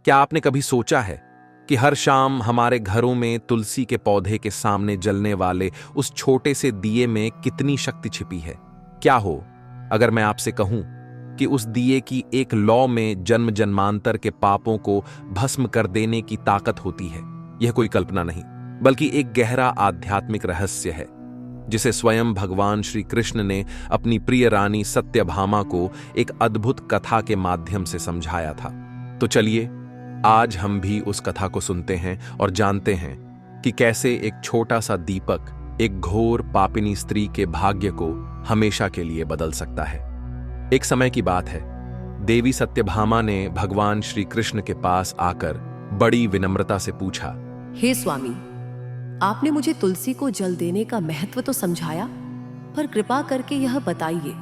क्या आपने कभी सोचा है कि हर शाम हमारे घरों में तुलसी के पौधे के सामने जलने वाले उस छोटे से दिए में कितनी शक्ति छिपी है? क्या हो अगर मैं आपसे कहूं कि उस दिए की एक लौ में जन्म जन्मांतर के पापों को भस्म कर देने की ताकत होती है? यह कोई कल्पना नहीं, बल्कि एक गहरा आध्यात्मिक रहस्य है जिसे स्वयं भगवान श्री कृष्ण ने अपनी प्रिय रानी सत्यभामा को एक अद्भुत कथा के माध्यम से समझाया था। तो चलिए आज हम भी उस कथा को सुनते हैं और जानते हैं कि कैसे एक छोटा सा दीपक एक घोर पापिनी स्त्री के भाग्य को हमेशा के लिए बदल सकता है। एक समय की बात है, देवी सत्यभामा ने भगवान श्री कृष्ण के पास आकर बड़ी विनम्रता से पूछा, हे स्वामी, आपने मुझे तुलसी को जल देने का महत्व तो समझाया, पर कृपा करके यह बताइए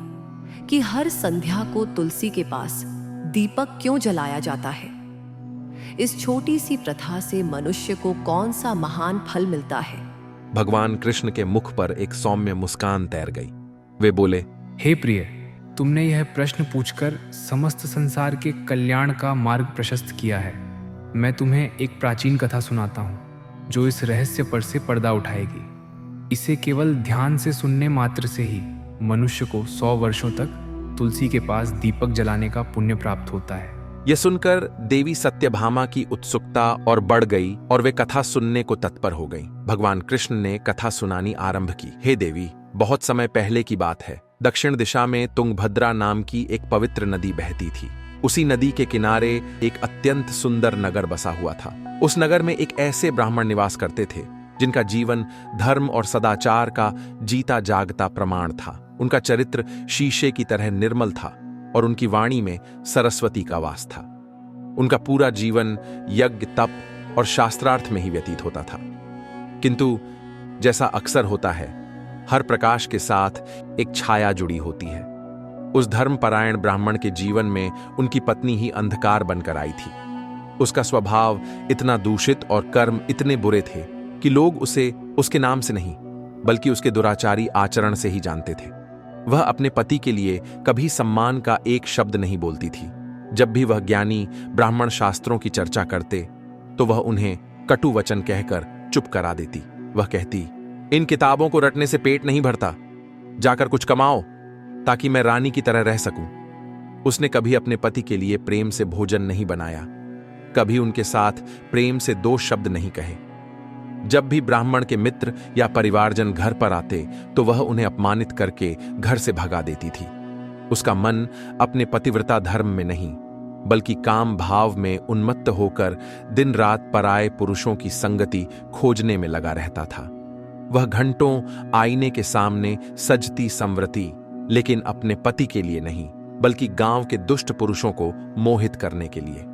कि हर संध्या को तुलसी के पास दीपक क्यों जलाया जाता है? इस छोटी सी प्रथा से मनुष्य को कौन सा महान फल मिलता है? भगवान कृष्ण के मुख पर एक सौम्य मुस्कान तैर गई। वे बोले, हे प्रिय, तुमने यह प्रश्न पूछकर समस्त संसार के कल्याण का मार्ग प्रशस्त किया है। मैं तुम्हें एक प्राचीन कथा सुनाता हूँ जो इस रहस्य पर से पर्दा उठाएगी। इसे केवल ध्यान से सुनने मात्र से ही मनुष्य को 100 वर्षों तक तुलसी के पास दीपक जलाने का पुण्य प्राप्त होता है। यह सुनकर देवी सत्यभामा की उत्सुकता और बढ़ गई और वे कथा सुनने को तत्पर हो गईं। भगवान कृष्ण ने कथा सुनानी आरंभ की। हे देवी, बहुत समय पहले की बात है। दक्षिण दिशा में तुंगभद्रा नाम की एक पवित्र नदी बहती थी। उसी नदी के किनारे एक अत्यंत सुंदर नगर बसा हुआ था। उस नगर में एक ऐसे ब्राह्मण निवास करते थे जिनका जीवन धर्म और सदाचार का जीता जागता प्रमाण था। उनका चरित्र शीशे की तरह निर्मल था और उनकी वाणी में सरस्वती का वास था। उनका पूरा जीवन यज्ञ, तप और शास्त्रार्थ में ही व्यतीत होता था। किंतु जैसा अक्सर होता है, हर प्रकाश के साथ एक छाया जुड़ी होती है। उस धर्मपरायण ब्राह्मण के जीवन में उनकी पत्नी ही अंधकार बनकर आई थी। उसका स्वभाव इतना दूषित और कर्म इतने बुरे थे कि लोग उसे उसके नाम से नहीं, बल्कि उसके दुराचारी आचरण से ही जानते थे। वह अपने पति के लिए कभी सम्मान का एक शब्द नहीं बोलती थी। जब भी वह ज्ञानी ब्राह्मण शास्त्रों की चर्चा करते तो वह उन्हें कटु वचन कहकर चुप करा देती। वह कहती, इन किताबों को रटने से पेट नहीं भरता, जाकर कुछ कमाओ ताकि मैं रानी की तरह रह सकूं। उसने कभी अपने पति के लिए प्रेम से भोजन नहीं बनाया, कभी उनके साथ प्रेम से 2 शब्द नहीं कहे। जब भी ब्राह्मण के मित्र या परिवारजन घर पर आते तो वह उन्हें अपमानित करके घर से भगा देती थी। उसका मन अपने पतिव्रता धर्म में नहीं, बल्कि काम भाव में उन्मत्त होकर दिन रात पराये पुरुषों की संगति खोजने में लगा रहता था। वह घंटों आईने के सामने सजती संवरती, लेकिन अपने पति के लिए नहीं, बल्कि गांव के दुष्ट पुरुषों को मोहित करने के लिए।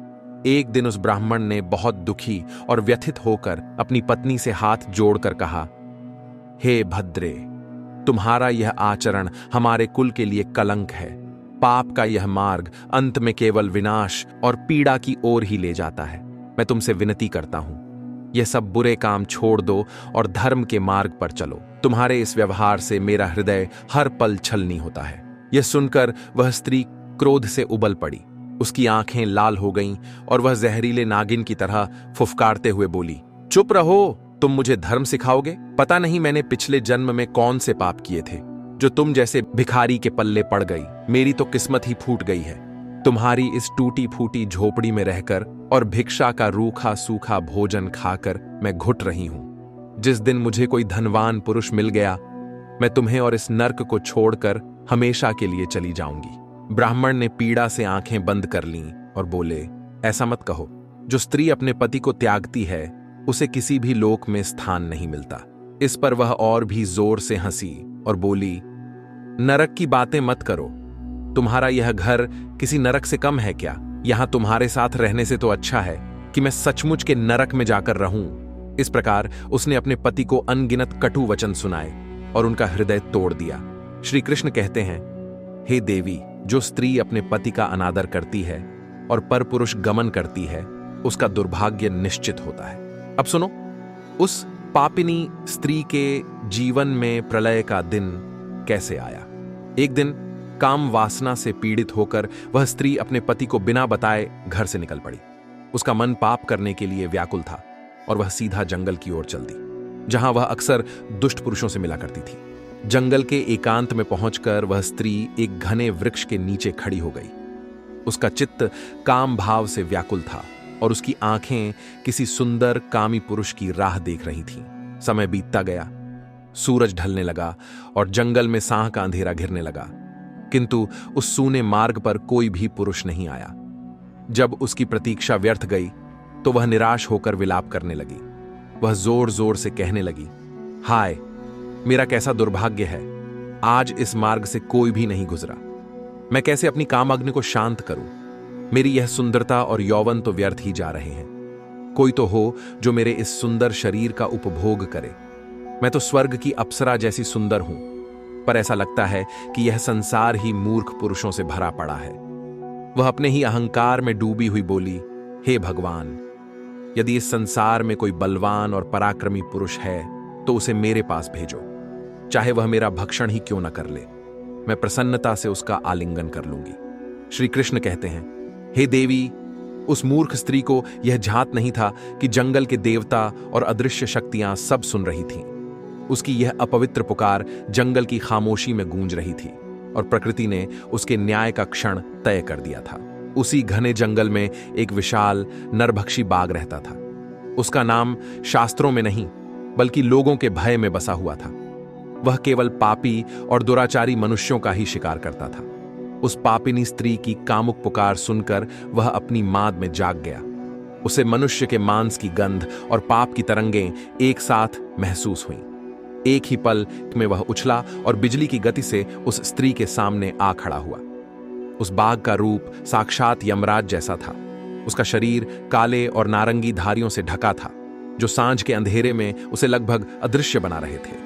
एक दिन उस ब्राह्मण ने बहुत दुखी और व्यथित होकर अपनी पत्नी से हाथ जोड़कर कहा, हे भद्रे, तुम्हारा यह आचरण हमारे कुल के लिए कलंक है। पाप का यह मार्ग अंत में केवल विनाश और पीड़ा की ओर ही ले जाता है। मैं तुमसे विनती करता हूं, यह सब बुरे काम छोड़ दो और धर्म के मार्ग पर चलो। तुम्हारे इस व्यवहार से मेरा हृदय हर पल छलनी होता है। यह सुनकर वह स्त्री क्रोध से उबल पड़ी। उसकी आंखें लाल हो गईं और वह जहरीले नागिन की तरह फुफकारते हुए बोली, चुप रहो, तुम मुझे धर्म सिखाओगे? पता नहीं मैंने पिछले जन्म में कौन से पाप किए थे जो तुम जैसे भिखारी के पल्ले पड़ गई। मेरी तो किस्मत ही फूट गई है। तुम्हारी इस टूटी फूटी झोपड़ी में रहकर और भिक्षा का रूखा सूखा भोजन खाकर मैं घुट रही हूं। जिस दिन मुझे कोई धनवान पुरुष मिल गया, मैं तुम्हें और इस नर्क को छोड़कर हमेशा के लिए चली जाऊंगी। ब्राह्मण ने पीड़ा से आंखें बंद कर लीं और बोले, ऐसा मत कहो। जो स्त्री अपने पति को त्यागती है उसे किसी भी लोक में स्थान नहीं मिलता। इस पर वह और भी जोर से हंसी और बोली, नरक की बातें मत करो। तुम्हारा यह घर किसी नरक से कम है क्या? यहां तुम्हारे साथ रहने से तो अच्छा है कि मैं सचमुच के नरक में जाकर रहूं। इस प्रकार उसने अपने पति को अनगिनत कटु वचन सुनाए और उनका हृदय तोड़ दिया। श्री कृष्ण कहते हैं, हे देवी, जो स्त्री अपने पति का अनादर करती है और परपुरुष गमन करती है, उसका दुर्भाग्य निश्चित होता है। अब सुनो, उस पापिनी स्त्री के जीवन में प्रलय का दिन कैसे आया। एक दिन काम वासना से पीड़ित होकर वह स्त्री अपने पति को बिना बताए घर से निकल पड़ी। उसका मन पाप करने के लिए व्याकुल था और वह सीधा जंगल की ओर चल दी, जहां वह अक्सर दुष्ट पुरुषों से मिला करती थी। जंगल के एकांत में पहुंचकर वह स्त्री एक घने वृक्ष के नीचे खड़ी हो गई। उसका चित्त काम भाव से व्याकुल था और उसकी आंखें किसी सुंदर कामी पुरुष की राह देख रही थीं। समय बीतता गया, सूरज ढलने लगा और जंगल में सांह का अंधेरा घिरने लगा, किंतु उस सूने मार्ग पर कोई भी पुरुष नहीं आया। जब उसकी प्रतीक्षा व्यर्थ गई तो वह निराश होकर विलाप करने लगी। वह जोर जोर से कहने लगी, हाय, मेरा कैसा दुर्भाग्य है, आज इस मार्ग से कोई भी नहीं गुजरा। मैं कैसे अपनी कामाग्नि को शांत करूं? मेरी यह सुंदरता और यौवन तो व्यर्थ ही जा रहे हैं। कोई तो हो जो मेरे इस सुंदर शरीर का उपभोग करे। मैं तो स्वर्ग की अप्सरा जैसी सुंदर हूं, पर ऐसा लगता है कि यह संसार ही मूर्ख पुरुषों से भरा पड़ा है। वह अपने ही अहंकार में डूबी हुई बोली, हे भगवान, यदि इस संसार में कोई बलवान और पराक्रमी पुरुष है तो उसे मेरे पास भेजो, चाहे वह मेरा भक्षण ही क्यों न कर ले। मैं प्रसन्नता से उसका आलिंगन कर लूंगी। श्री कृष्ण कहते हैं, हे देवी, उस मूर्ख स्त्री को यह झात नहीं था कि जंगल के देवता और अदृश्य शक्तियां सब सुन रही थीं। उसकी यह अपवित्र पुकार जंगल की खामोशी में गूंज रही थी और प्रकृति ने उसके न्याय का क्षण तय कर दिया था। उसी घने जंगल में एक विशाल नरभक्षी बाघ रहता था। उसका नाम शास्त्रों में नहीं बल्कि लोगों के भय में बसा हुआ था। वह केवल पापी और दुराचारी मनुष्यों का ही शिकार करता था। उस पापिनी स्त्री की कामुक पुकार सुनकर वह अपनी माद में जाग गया। उसे मनुष्य के मांस की गंध और पाप की तरंगें एक साथ महसूस हुईं। एक ही पल में वह उछला और बिजली की गति से उस स्त्री के सामने आ खड़ा हुआ। उस बाघ का रूप साक्षात यमराज जैसा था। उसका शरीर काले और नारंगी धारियों से ढका था, जो सांझ के अंधेरे में उसे लगभग अदृश्य बना रहे थे।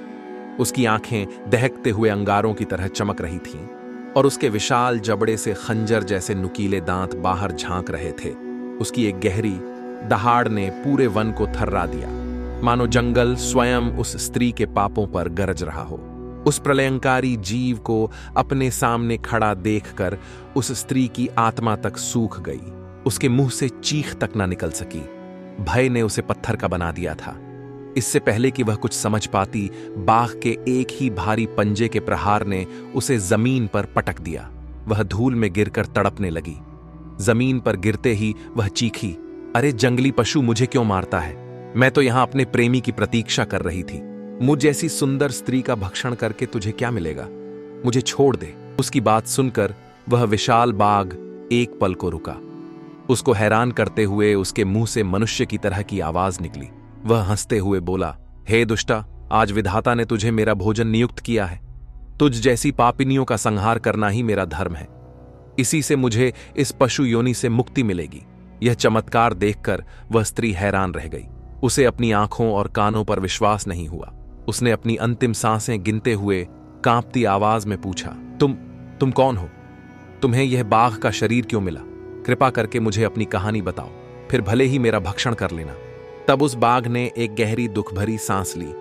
उसकी आंखें दहकते हुए अंगारों की तरह चमक रही थीं और उसके विशाल जबड़े से खंजर जैसे नुकीले दांत बाहर झांक रहे थे। उसकी एक गहरी दहाड़ ने पूरे वन को थर्रा दिया, मानो जंगल स्वयं उस स्त्री के पापों पर गरज रहा हो। उस प्रलयंकारी जीव को अपने सामने खड़ा देखकर उस स्त्री की आत्मा तक सूख गई। उसके मुंह से चीख तक ना निकल सकी। भय ने उसे पत्थर का बना दिया था। इससे पहले कि वह कुछ समझ पाती, बाघ के एक ही भारी पंजे के प्रहार ने उसे जमीन पर पटक दिया। वह धूल में गिरकर तड़पने लगी। जमीन पर गिरते ही वह चीखी, अरे जंगली पशु, मुझे क्यों मारता है? मैं तो यहां अपने प्रेमी की प्रतीक्षा कर रही थी। मुझ जैसी सुंदर स्त्री का भक्षण करके तुझे क्या मिलेगा? मुझे छोड़ दे। उसकी बात सुनकर वह विशाल बाघ एक पल को रुका। उसको हैरान करते हुए उसके मुंह से मनुष्य की तरह की आवाज निकली। वह हंसते हुए बोला, हे दुष्टा, आज विधाता ने तुझे मेरा भोजन नियुक्त किया है। तुझ जैसी पापिनियों का संहार करना ही मेरा धर्म है। इसी से मुझे इस पशु योनि से मुक्ति मिलेगी। यह चमत्कार देखकर वह स्त्री हैरान रह गई। उसे अपनी आंखों और कानों पर विश्वास नहीं हुआ। उसने अपनी अंतिम सांसें गिनते हुए कांपती आवाज में पूछा, तुम कौन हो? तुम्हें यह बाघ का शरीर क्यों मिला? कृपा करके मुझे अपनी कहानी बताओ, फिर भले ही मेरा भक्षण कर लेना। तब उस बाघ ने एक गहरी दुख भरी सांस ली,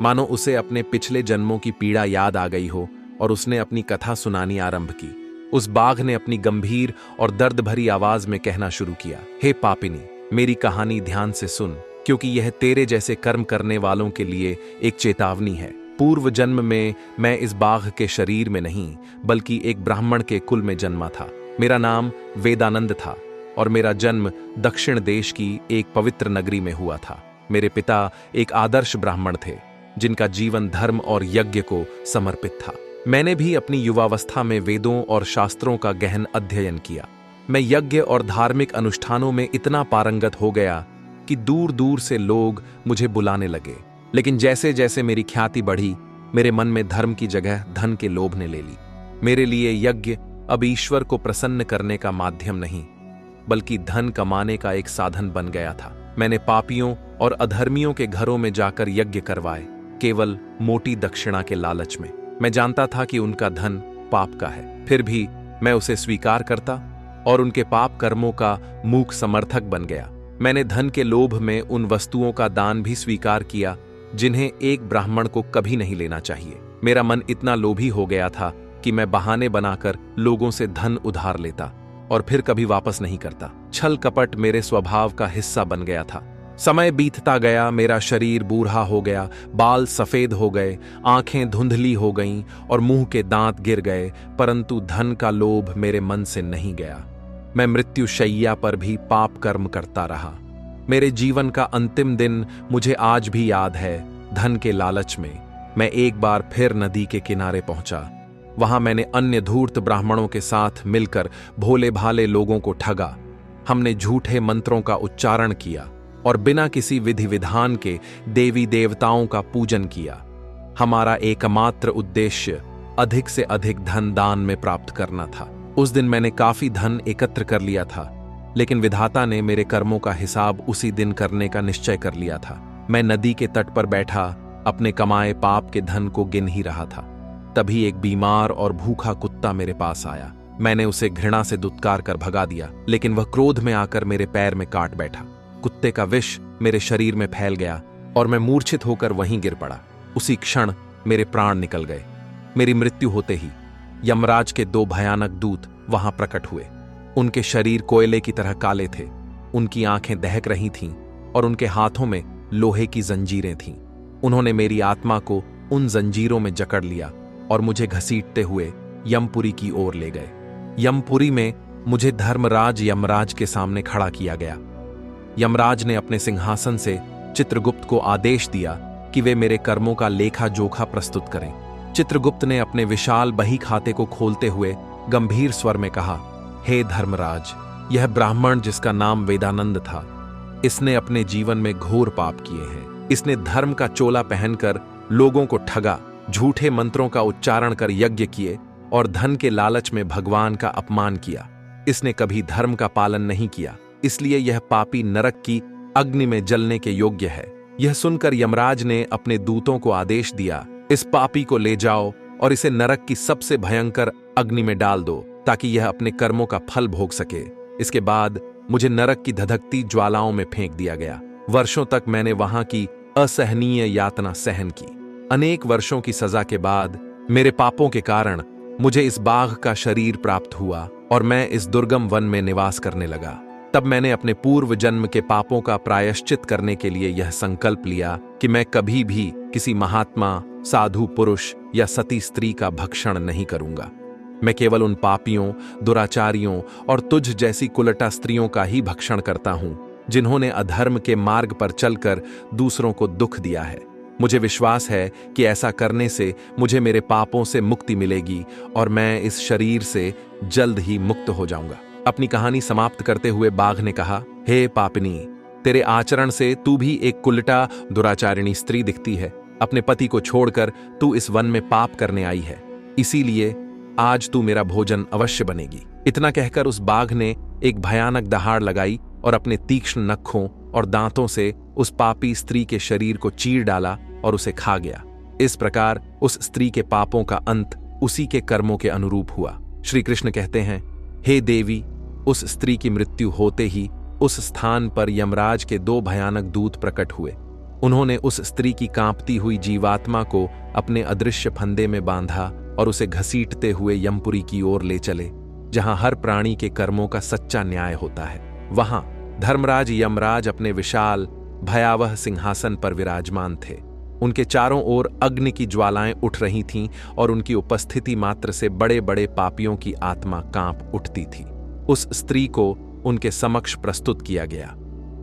मानो उसे अपने पिछले जन्मों की पीड़ा याद आ गई हो, और उसने अपनी कथा सुनानी आरंभ की। उस बाघ ने अपनी गंभीर और दर्द भरी आवाज में कहना शुरू किया, हे पापिनी, मेरी कहानी ध्यान से सुन, क्योंकि यह तेरे जैसे कर्म करने वालों के लिए एक चेतावनी है। पूर्व जन्म में मैं इस बाघ के शरीर में नहीं बल्कि एक ब्राह्मण के कुल में जन्मा था। मेरा नाम वेदानंद था और मेरा जन्म दक्षिण देश की एक पवित्र नगरी में हुआ था। मेरे पिता एक आदर्श ब्राह्मण थे जिनका जीवन धर्म और यज्ञ को समर्पित था। मैंने भी अपनी युवावस्था में वेदों और शास्त्रों का गहन अध्ययन किया। मैं यज्ञ और धार्मिक अनुष्ठानों में इतना पारंगत हो गया कि दूर दूर से लोग मुझे बुलाने लगे। लेकिन जैसे जैसे मेरी ख्याति बढ़ी, मेरे मन में धर्म की जगह धन के लोभ ने ले ली। मेरे लिए यज्ञ अब ईश्वर को प्रसन्न करने का माध्यम नहीं बल्कि धन कमाने का एक साधन बन गया था। मैंने पापियों और अधर्मियों के घरों में जाकर यज्ञ करवाए, केवल मोटी दक्षिणा के लालच में। मैं जानता था कि उनका धन पाप का है, फिर भी मैं उसे स्वीकार करता और उनके पाप कर्मों का मूक समर्थक बन गया। मैंने धन के लोभ में उन वस्तुओं का दान भी स्वीकार किया जिन्हें एक ब्राह्मण को कभी नहीं लेना चाहिए। मेरा मन इतना लोभी हो गया था कि मैं बहाने बनाकर लोगों से धन उधार लेता। और फिर कभी वापस नहीं करता। छल कपट मेरे स्वभाव का हिस्सा बन गया था। समय बीतता गया, मेरा शरीर बूढ़ा हो गया, बाल सफेद हो गए, आंखें धुंधली हो गईं और मुंह के दांत गिर गए, परंतु धन का लोभ मेरे मन से नहीं गया। मैं मृत्युशैया पर भी पाप कर्म करता रहा। मेरे जीवन का अंतिम दिन मुझे आज भी याद है। धन के लालच में मैं एक बार फिर नदी के किनारे पहुंचा। वहां मैंने अन्य धूर्त ब्राह्मणों के साथ मिलकर भोले भाले लोगों को ठगा। हमने झूठे मंत्रों का उच्चारण किया और बिना किसी विधि विधान के देवी देवताओं का पूजन किया। हमारा एकमात्र उद्देश्य अधिक से अधिक धन दान में प्राप्त करना था। उस दिन मैंने काफी धन एकत्र कर लिया था, लेकिन विधाता ने मेरे कर्मों का हिसाब उसी दिन करने का निश्चय कर लिया था। मैं नदी के तट पर बैठा अपने कमाए पाप के धन को गिन ही रहा था। तभी एक बीमार और भूखा कुत्ता मेरे पास आया। मैंने उसे घृणा से दुत्कार कर भगा दिया, लेकिन वह क्रोध में आकर मेरे पैर में काट बैठा। कुत्ते का विष मेरे शरीर में फैल गया और मैं मूर्छित होकर वहीं गिर पड़ा। उसी क्षण मेरे प्राण निकल गए। मेरी मृत्यु होते ही यमराज के 2 भयानक दूत वहां प्रकट हुए। उनके शरीर कोयले की तरह काले थे, उनकी आंखें दहक रही थीं और उनके हाथों में लोहे की जंजीरें थीं। उन्होंने मेरी आत्मा को उन जंजीरों में जकड़ लिया और मुझे घसीटते हुए यमपुरी की ओर ले गए। यमपुरी में मुझे धर्मराज यमराज के सामने खड़ा किया गया। यमराज ने अपने सिंहासन से चित्रगुप्त को आदेश दिया कि वे मेरे कर्मों का लेखा जोखा प्रस्तुत करें। चित्रगुप्त ने अपने विशाल बही खाते को खोलते हुए गंभीर स्वर में कहा, हे धर्मराज, यह ब्राह्मण जिसका नाम वेदानंद था, इसने अपने जीवन में घोर पाप किए हैं। इसने धर्म का चोला पहनकर लोगों को ठगा, झूठे मंत्रों का उच्चारण कर यज्ञ किए और धन के लालच में भगवान का अपमान किया। इसने कभी धर्म का पालन नहीं किया, इसलिए यह पापी नरक की अग्नि में जलने के योग्य है। यह सुनकर यमराज ने अपने दूतों को आदेश दिया, इस पापी को ले जाओ और इसे नरक की सबसे भयंकर अग्नि में डाल दो, ताकि यह अपने कर्मों का फल भोग सके। इसके बाद मुझे नरक की धधकती ज्वालाओं में फेंक दिया गया। वर्षों तक मैंने वहां की असहनीय यातना सहन की। अनेक वर्षों की सजा के बाद मेरे पापों के कारण मुझे इस बाघ का शरीर प्राप्त हुआ और मैं इस दुर्गम वन में निवास करने लगा। तब मैंने अपने पूर्व जन्म के पापों का प्रायश्चित करने के लिए यह संकल्प लिया कि मैं कभी भी किसी महात्मा, साधु पुरुष या सती स्त्री का भक्षण नहीं करूंगा। मैं केवल उन पापियों, दुराचारियों और तुझ जैसी कुलटा स्त्रियों का ही भक्षण करता हूं, जिन्होंने अधर्म के मार्ग पर चलकर दूसरों को दुख दिया है। मुझे विश्वास है कि ऐसा करने से मुझे मेरे पापों से मुक्ति मिलेगी और मैं इस शरीर से जल्द ही मुक्त हो जाऊंगा। अपनी कहानी समाप्त करते हुए बाघ ने कहा, हे पापिनी, तेरे आचरण से तू भी एक कुलटा दुराचारिणी स्त्री दिखती है। अपने पति को छोड़कर तू इस वन में पाप करने आई है, इसीलिए आज तू मेरा भोजन अवश्य बनेगी। इतना कहकर उस बाघ ने एक भयानक दहाड़ लगाई और अपने तीक्ष्ण नखों और दांतों से उस पापी स्त्री के शरीर को चीर डाला और उसे खा गया। इस प्रकार उस स्त्री के पापों का अंत उसी के कर्मों के अनुरूप हुआ। श्री कृष्ण कहते हैं, हे देवी, उस स्त्री की मृत्यु होते ही उस स्थान पर यमराज के 2 भयानक दूत प्रकट हुए। उन्होंने उस स्त्री की कांपती हुई जीवात्मा को अपने अदृश्य फंदे में बांधा और उसे घसीटते हुए यमपुरी की ओर ले चले, जहां हर प्राणी के कर्मों का सच्चा न्याय होता है। वहां धर्मराज यमराज अपने विशाल भयावह सिंहासन पर विराजमान थे। उनके चारों ओर अग्नि की ज्वालाएं उठ रही थीं और उनकी उपस्थिति मात्र से बड़े बड़े पापियों की आत्मा कांप उठती थी। उस स्त्री को उनके समक्ष प्रस्तुत किया गया।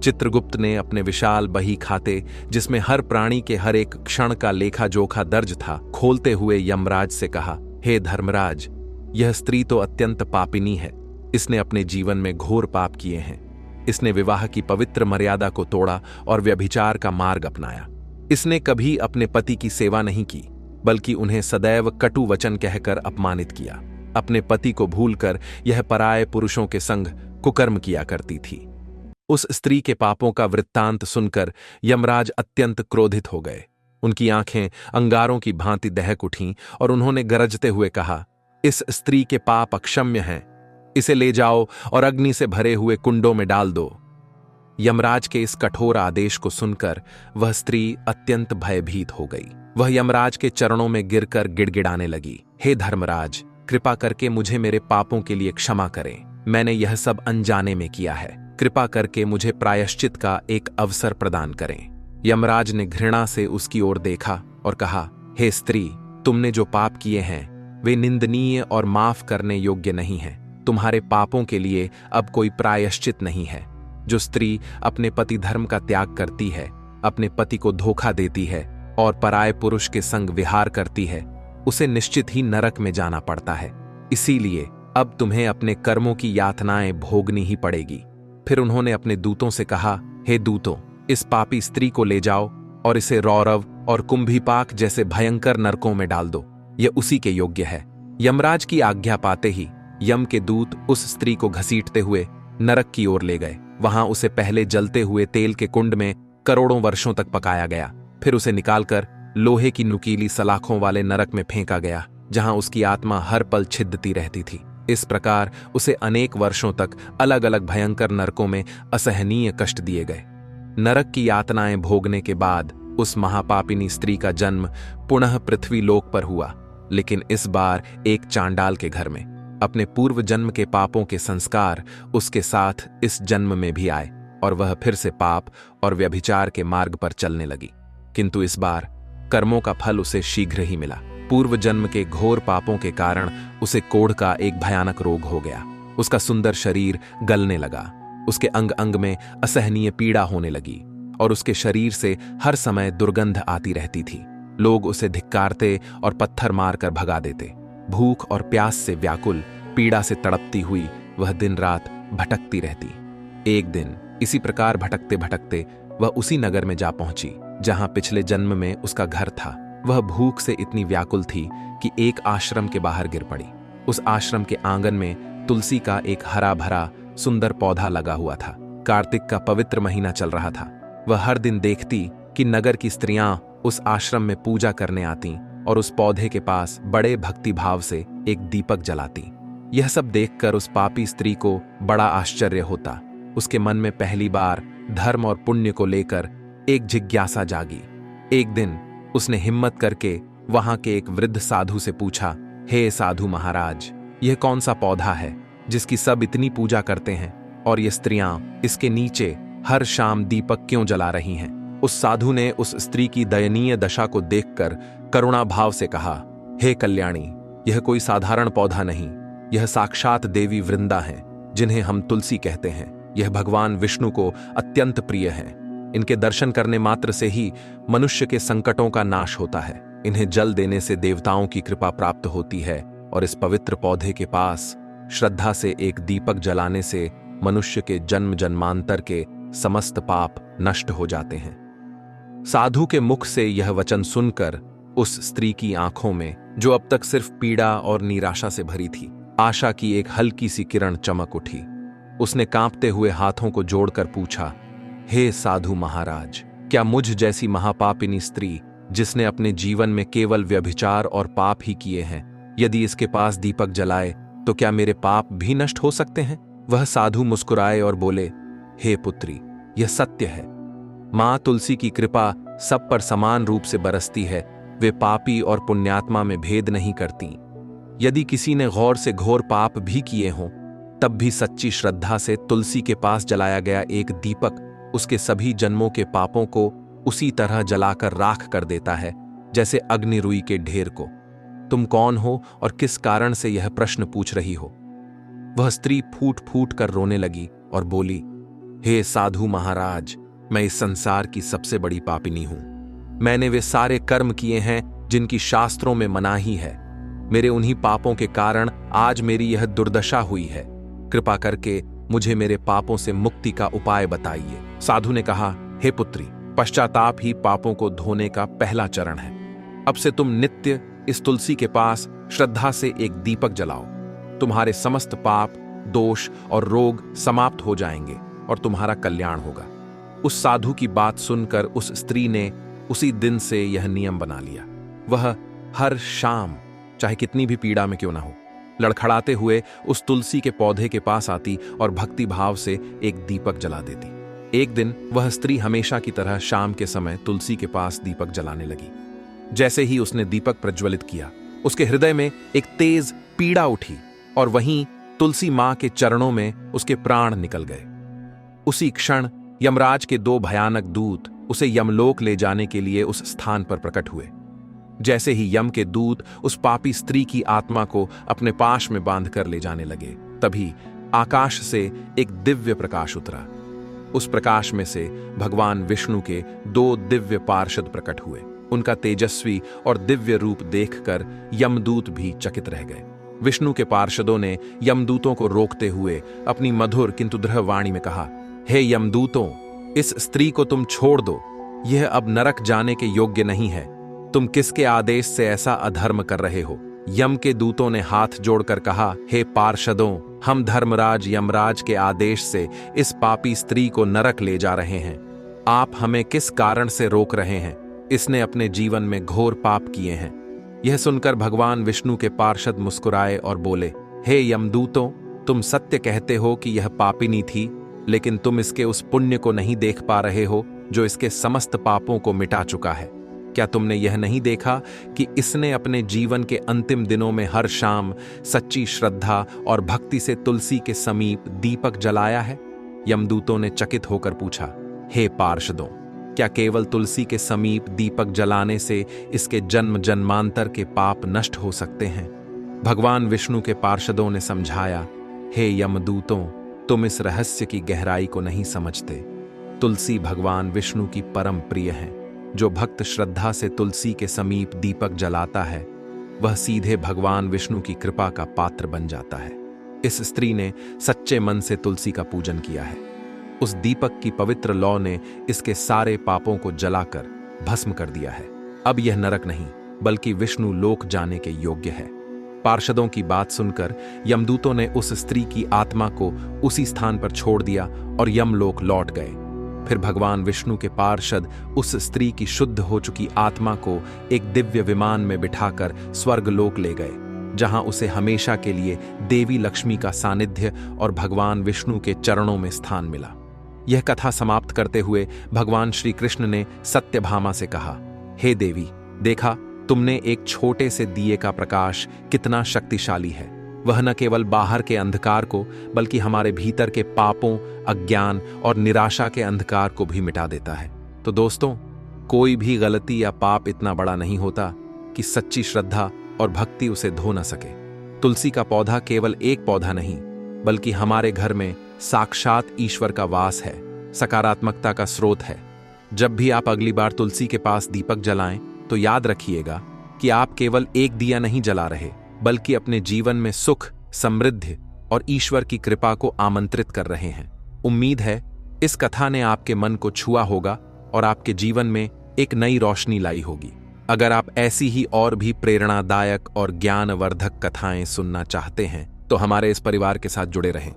चित्रगुप्त ने अपने विशाल बही खाते, जिसमें हर प्राणी के हर एक क्षण का लेखा जोखा दर्ज था, खोलते हुए यमराज से कहा, हे धर्मराज, यह स्त्री तो अत्यंत पापिनी है। इसने अपने जीवन में घोर पाप किए हैं। इसने विवाह की पवित्र मर्यादा को तोड़ा और व्यभिचार का मार्ग अपनाया। इसने कभी अपने पति की सेवा नहीं की, बल्कि उन्हें सदैव कटु वचन कहकर अपमानित किया। अपने पति को भूलकर यह पराये पुरुषों के संग कुकर्म किया करती थी। उस स्त्री के पापों का वृत्तांत सुनकर यमराज अत्यंत क्रोधित हो गए। उनकी आंखें अंगारों की भांति दहक उठीं और उन्होंने गरजते हुए कहा, इस स्त्री के पाप अक्षम्य हैं। इसे ले जाओ और अग्नि से भरे हुए कुंडों में डाल दो। यमराज के इस कठोर आदेश को सुनकर वह स्त्री अत्यंत भयभीत हो गई। वह यमराज के चरणों में गिरकर गिड़गिड़ाने लगी, हे धर्मराज, कृपा करके मुझे मेरे पापों के लिए क्षमा करें। मैंने यह सब अनजाने में किया है। कृपा करके मुझे प्रायश्चित का एक अवसर प्रदान करें। यमराज ने घृणा से उसकी ओर देखा और कहा, हे स्त्री, तुमने जो पाप किए हैं वे निंदनीय और माफ करने योग्य नहीं हैं। तुम्हारे पापों के लिए अब कोई प्रायश्चित नहीं है। जो स्त्री अपने पति धर्म का त्याग करती है, अपने पति को धोखा देती है और पराये पुरुष के संग विहार करती है, उसे निश्चित ही नरक में जाना पड़ता है। इसीलिए अब तुम्हें अपने कर्मों की यातनाएं भोगनी ही पड़ेगी। फिर उन्होंने अपने दूतों से कहा, हे दूतों, इस पापी स्त्री को ले जाओ और इसे रौरव और कुंभीपाक जैसे भयंकर नरकों में डाल दो। यह उसी के योग्य है। यमराज की आज्ञा पाते ही यम के दूत उस स्त्री को घसीटते हुए नरक की ओर ले गए। वहां उसे पहले जलते हुए तेल के कुंड में करोड़ों वर्षों तक पकाया गया। फिर उसे निकालकर लोहे की नुकीली सलाखों वाले नरक में फेंका गया, जहां उसकी आत्मा हर पल छिदती रहती थी। इस प्रकार उसे अनेक वर्षों तक अलग अलग भयंकर नरकों में असहनीय कष्ट दिए गए। नरक की यातनाएं भोगने के बाद उस महापापिनी स्त्री का जन्म पुनः पृथ्वी लोक पर हुआ, लेकिन इस बार एक चांडाल के घर में। अपने पूर्व जन्म के पापों के संस्कार उसके साथ इस जन्म में भी आए और वह फिर से पाप और व्यभिचार के मार्ग पर चलने लगी। किंतु इस बार कर्मों का फल उसे शीघ्र ही मिला। पूर्व जन्म के घोर पापों के कारण उसे कोढ़ का एक भयानक रोग हो गया। उसका सुंदर शरीर गलने लगा, उसके अंग अंग में असहनीय पीड़ा होने लगी और उसके शरीर से हर समय दुर्गंध आती रहती थी। लोग उसे धिक्कारते और पत्थर मारकर भगा देते। भूख और प्यास से व्याकुल, पीड़ा से तड़पती हुई वह दिन रात भटकती रहती। एक दिन इसी प्रकार भटकते भटकते वह उसी नगर में जा पहुंची जहां पिछले जन्म में उसका घर था। वह भूख से इतनी व्याकुल थी कि एक आश्रम के बाहर गिर पड़ी। उस आश्रम के आंगन में तुलसी का एक हरा भरा सुंदर पौधा लगा हुआ था। कार्तिक का पवित्र महीना चल रहा था। वह हर दिन देखती कि नगर की स्त्रियां उस आश्रम में पूजा करने आती और उस पौधे के पास बड़े भक्ति भाव से एक दीपक जलाती। यह सब देखकर उस पापी स्त्री को बड़ा आश्चर्य होता। उसके मन में पहली बार धर्म और पुण्य को लेकर एक जिज्ञासा जागी। एक दिन उसने हिम्मत करके वहां के एक वृद्ध साधु से पूछा, हे साधु महाराज, यह कौन सा पौधा है जिसकी सब इतनी पूजा करते हैं और ये स्त्रियां इसके नीचे हर शाम दीपक क्यों जला रही हैं? उस साधु ने उस स्त्री की दयनीय दशा को देखकर करुणा भाव से कहा, हे कल्याणी, यह कोई साधारण पौधा नहीं, यह साक्षात देवी वृंदा हैं, जिन्हें हम तुलसी कहते हैं। यह भगवान विष्णु को अत्यंत प्रिय है। इनके दर्शन करने मात्र से ही मनुष्य के संकटों का नाश होता है। इन्हें जल देने से देवताओं की कृपा प्राप्त होती है और इस पवित्र पौधे के पास श्रद्धा से एक दीपक जलाने से मनुष्य के जन्म जन्मांतर के समस्त पाप नष्ट हो जाते हैं। साधु के मुख से यह वचन सुनकर उस स्त्री की आंखों में, जो अब तक सिर्फ पीड़ा और निराशा से भरी थी, आशा की एक हल्की सी किरण चमक उठी। उसने कांपते हुए हाथों को जोड़कर पूछा, हे साधु महाराज, क्या मुझ जैसी महापापिनी स्त्री, जिसने अपने जीवन में केवल व्यभिचार और पाप ही किए हैं, यदि इसके पास दीपक जलाए तो क्या मेरे पाप भी नष्ट हो सकते हैं? वह साधु मुस्कुराए और बोले, हे पुत्री, यह सत्य है। मां तुलसी की कृपा सब पर समान रूप से बरसती है। वे पापी और पुण्यात्मा में भेद नहीं करती। यदि किसी ने गौर से घोर पाप भी किए हों, तब भी सच्ची श्रद्धा से तुलसी के पास जलाया गया एक दीपक उसके सभी जन्मों के पापों को उसी तरह जलाकर राख कर देता है जैसे अग्नि रुई के ढेर को। तुम कौन हो और किस कारण से यह प्रश्न पूछ रही हो? वह स्त्री फूट फूट कर रोने लगी और बोली, हे साधु महाराज, मैं इस संसार की सबसे बड़ी पापिनी हूं। मैंने वे सारे कर्म किए हैं जिनकी शास्त्रों में मनाही है। मेरे उन्हीं पापों के कारण आज मेरी यह दुर्दशा हुई है। कृपा करके मुझे मेरे पापों से मुक्ति का उपाय बताइए। साधु ने कहा, हे पुत्री, पश्चाताप ही पापों को धोने का पहला चरण है। अब से तुम नित्य इस तुलसी के पास श्रद्धा से एक दीपक जलाओ। तुम्हारे समस्त पाप, दोष और रोग समाप्त हो जाएंगे और तुम्हारा कल्याण होगा। उस साधु की बात सुनकर उस स्त्री ने उसी दिन से यह नियम बना लिया। वह हर शाम, चाहे कितनी भी पीड़ा में क्यों ना हो, लड़खड़ाते हुए उस तुलसी के पौधे के पास आती और भक्ति भाव से एक दीपक जला देती। एक दिन वह स्त्री हमेशा की तरह शाम के समय तुलसी के पास दीपक जलाने लगी। जैसे ही उसने दीपक प्रज्वलित किया, उसके हृदय में एक तेज पीड़ा उठी और वहीं तुलसी मां के चरणों में उसके प्राण निकल गए। उसी क्षण यमराज के 2 भयानक दूत उसे यमलोक ले जाने के लिए उस स्थान पर प्रकट हुए। जैसे ही यम के दूत उस पापी स्त्री की आत्मा को अपने पाश में बांध कर ले जाने लगे, तभी आकाश से एक दिव्य प्रकाश उतरा। उस प्रकाश में से भगवान विष्णु के 2 दिव्य पार्षद प्रकट हुए। उनका तेजस्वी और दिव्य रूप देखकर यमदूत भी चकित रह गए। विष्णु के पार्षदों ने यमदूतों को रोकते हुए अपनी मधुर किंतु दृढ़ वाणी में कहा, हे यमदूतों, इस स्त्री को तुम छोड़ दो। यह अब नरक जाने के योग्य नहीं है। तुम किसके आदेश से ऐसा अधर्म कर रहे हो? यम के दूतों ने हाथ जोड़कर कहा, हे पार्षदों, हम धर्मराज यमराज के आदेश से इस पापी स्त्री को नरक ले जा रहे हैं। आप हमें किस कारण से रोक रहे हैं? इसने अपने जीवन में घोर पाप किए हैं। यह सुनकर भगवान विष्णु के पार्षद मुस्कुराए और बोले, हे यमदूतों, तुम सत्य कहते हो कि यह पापिनी थी, लेकिन तुम इसके उस पुण्य को नहीं देख पा रहे हो जो इसके समस्त पापों को मिटा चुका है। क्या तुमने यह नहीं देखा कि इसने अपने जीवन के अंतिम दिनों में हर शाम सच्ची श्रद्धा और भक्ति से तुलसी के समीप दीपक जलाया है? यमदूतों ने चकित होकर पूछा, हे पार्षदों, क्या केवल तुलसी के समीप दीपक जलाने से इसके जन्म जन्मांतर के पाप नष्ट हो सकते हैं? भगवान विष्णु के पार्षदों ने समझाया, हे यमदूतों, तुम इस रहस्य की गहराई को नहीं समझते। तुलसी भगवान विष्णु की परम प्रिय है। जो भक्त श्रद्धा से तुलसी के समीप दीपक जलाता है, वह सीधे भगवान विष्णु की कृपा का पात्र बन जाता है। इस स्त्री ने सच्चे मन से तुलसी का पूजन किया है। उस दीपक की पवित्र लौ ने इसके सारे पापों को जलाकर भस्म कर दिया है। अब यह नरक नहीं, बल्कि विष्णु लोक जाने के योग्य है। पार्षदों की बात सुनकर यमदूतों ने उस स्त्री की आत्मा को उसी स्थान पर छोड़ दिया और यमलोक लौट गए। फिर भगवान विष्णु के पार्षद उस स्त्री की शुद्ध हो चुकी आत्मा को एक दिव्य विमान में बिठाकर स्वर्गलोक ले गए, जहां उसे हमेशा के लिए देवी लक्ष्मी का सानिध्य और भगवान विष्णु के चरणों में स्थान मिला। यह कथा समाप्त करते हुए भगवान श्री कृष्ण ने सत्यभामा से कहा, हे देवी, देखा तुमने एक छोटे से दिए का प्रकाश कितना शक्तिशाली है। वह न केवल बाहर के अंधकार को, बल्कि हमारे भीतर के पापों, अज्ञान और निराशा के अंधकार को भी मिटा देता है। तो दोस्तों, कोई भी गलती या पाप इतना बड़ा नहीं होता कि सच्ची श्रद्धा और भक्ति उसे धो न सके। तुलसी का पौधा केवल एक पौधा नहीं, बल्कि हमारे घर में साक्षात ईश्वर का वास है, सकारात्मकता का स्रोत है। जब भी आप अगली बार तुलसी के पास दीपक जलाएं, तो याद रखिएगा कि आप केवल एक दिया नहीं जला रहे, बल्कि अपने जीवन में सुख, समृद्धि और ईश्वर की कृपा को आमंत्रित कर रहे हैं। उम्मीद है इस कथा ने आपके मन को छुआ होगा और आपके जीवन में एक नई रोशनी लाई होगी। अगर आप ऐसी ही और भी प्रेरणादायक और ज्ञानवर्धक कथाएं सुनना चाहते हैं, तो हमारे इस परिवार के साथ जुड़े रहें।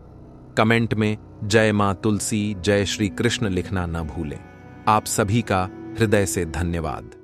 कमेंट में जय मां तुलसी, जय श्री कृष्ण लिखना न भूलें। आप सभी का हृदय से धन्यवाद।